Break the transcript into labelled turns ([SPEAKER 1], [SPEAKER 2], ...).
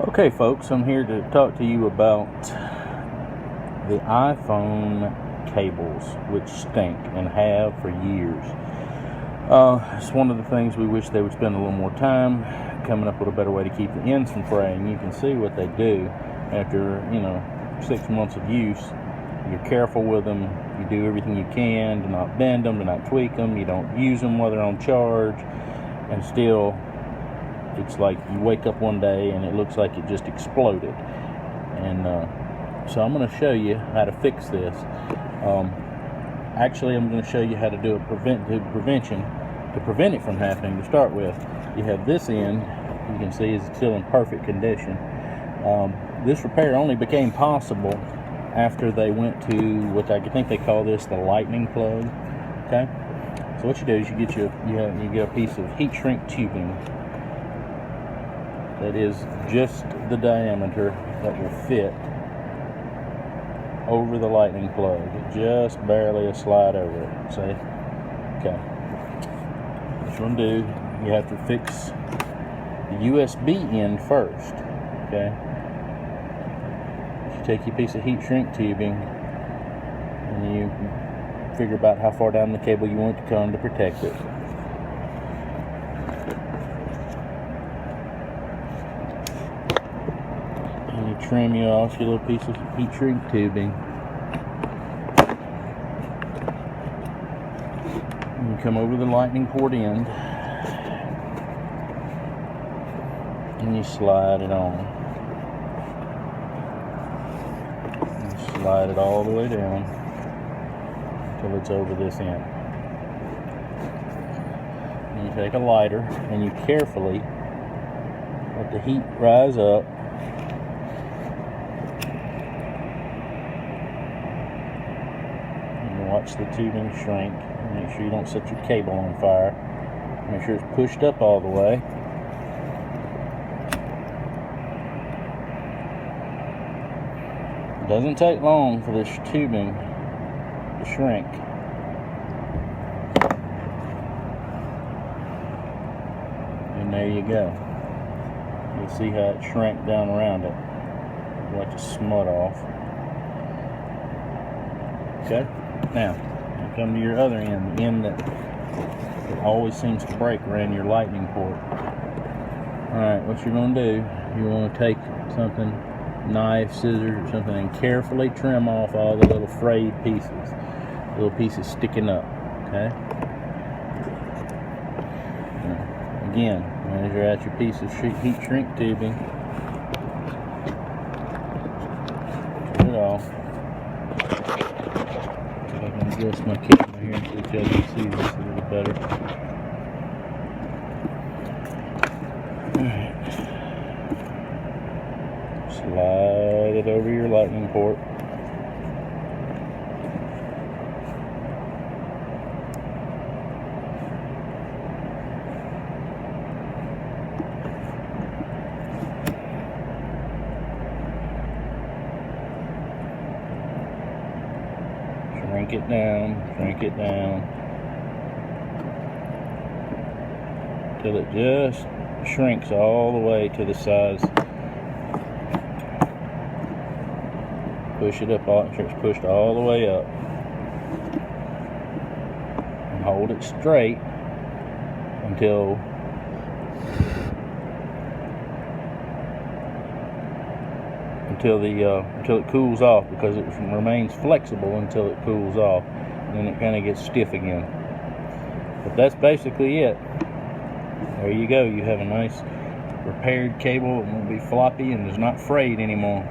[SPEAKER 1] Okay folks, I'm here to talk to you about the iPhone cables, which stink and have for years. It's one of the things we wish they would spend a little more time coming up with a better way to keep the ends from fraying. You can see what they do after 6 months of use. You're careful with them, you do everything you can to not bend them, to not tweak them, you don't use them while they're on charge, and still it's like you wake up one day and it looks like it just exploded. And so I'm going to show you how to fix this. Actually, I'm going to show you how to do a prevention to prevent it from happening. To start with, you have this end, you can see is still in perfect condition. This repair only became possible after they went to what I think they call this the lightning plug. Okay, so what you do is you get a piece of heat shrink tubing that is just the diameter that will fit over the lightning plug. Just barely a slide over it. See? Okay. What you're going to do, you have to fix the USB end first. Okay? You take your piece of heat shrink tubing and you figure about how far down the cable you want it to come to protect it. Trim you off your little piece of heat shrink tubing. And you come over the lightning port end and you slide it on. You slide it all the way down until it's over this end. And you take a lighter and you carefully let the heat rise up. Watch the tubing shrink. Make sure you don't set your cable on fire. Make sure it's pushed up all the way. It doesn't take long for this tubing to shrink. And there you go. You'll see how it shrank down around it. Watch it smut off. Okay? Now, you come to your other end, the end that always seems to break around your lightning port. Alright, what you're going to do, you want to take something, knife, scissors, or something, and carefully trim off all the little frayed pieces. Little pieces sticking up, okay? Now, again, measure out your piece of heat shrink tubing. Turn it off. I can adjust my camera here so that y'all can see this a little better. Alright. Slide it over your lightning port. Shrink it down till it just shrinks all the way to the size. Push it up, make sure it's pushed all the way up, and hold it straight until it cools off, because it remains flexible until it cools off, and then it kind of gets stiff again. But that's basically it. There you go. You have a nice repaired cable. It won't be floppy and is not frayed anymore.